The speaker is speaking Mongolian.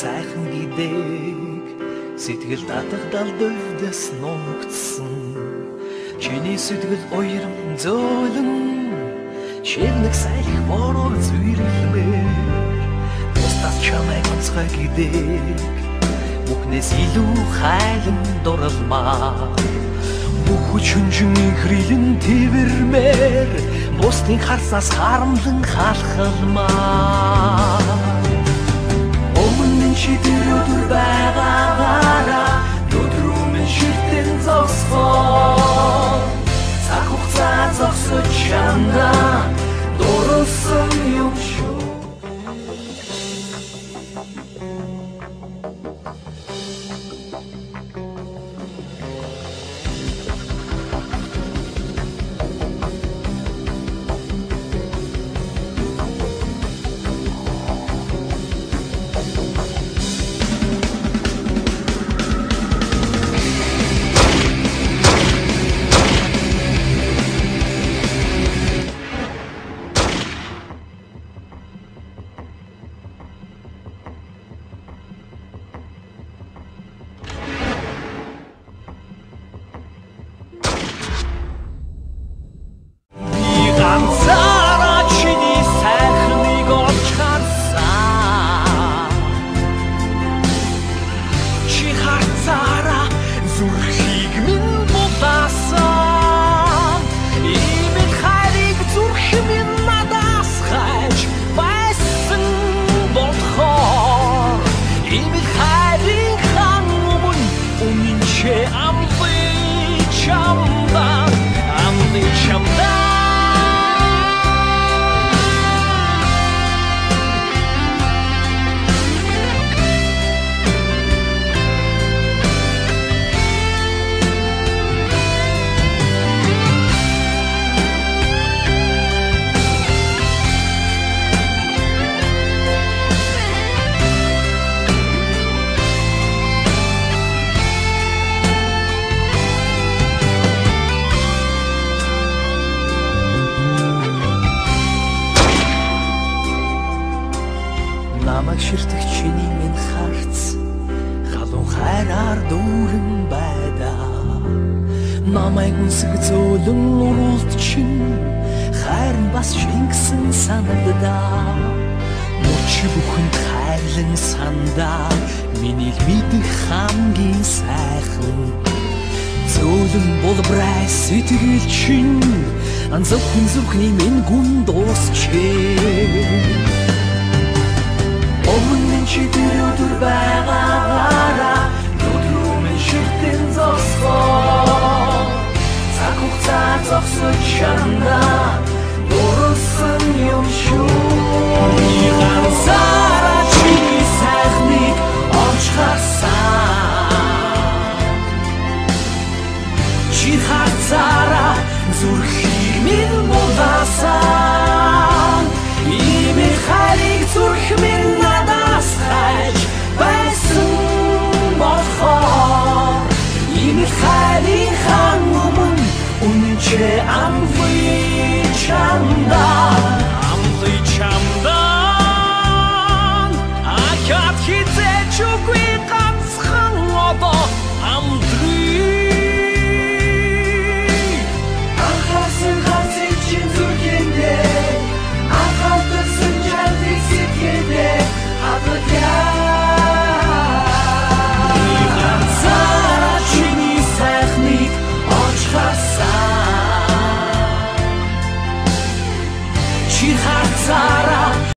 сайхан гэдэг сэтгэл татагдал дэвдэс ногдсон чиний сэтгэл уярам зөөлөн шинэг сайлх бороор зүрхлэмээр тусдас чамайг онцгой гэдэг бүхнээс илүү хайлан дурлмаа бүх хүчнжин хрилэн тэрвэрмээр бусдын харсаас харамлан халахалмаа өмнө чи тэр өдөр байгаагаараа өдрүүмэн ширтэн зогсгоо цаг хугацаа зогсож чамдаа дурлсан юм шүү намайг ширтэх чиний минь харц халуун хайраар дүүрэн байдаа намайг үнсэг зөөлөн нурулт чинь хайр бас шингэсэн санагдаа мөчи бүхэнд хайрлан сандаа миний л мэдэх хамгийн сайхан зөөлөн болбрай сэтгэл чинь анзохын зүрхний минь гүн дуусчээ өмнө чи тэр өдөр байгаагаараа өдрүүмэн ширтэн зогсгоо цаг хугацаа зогсож чам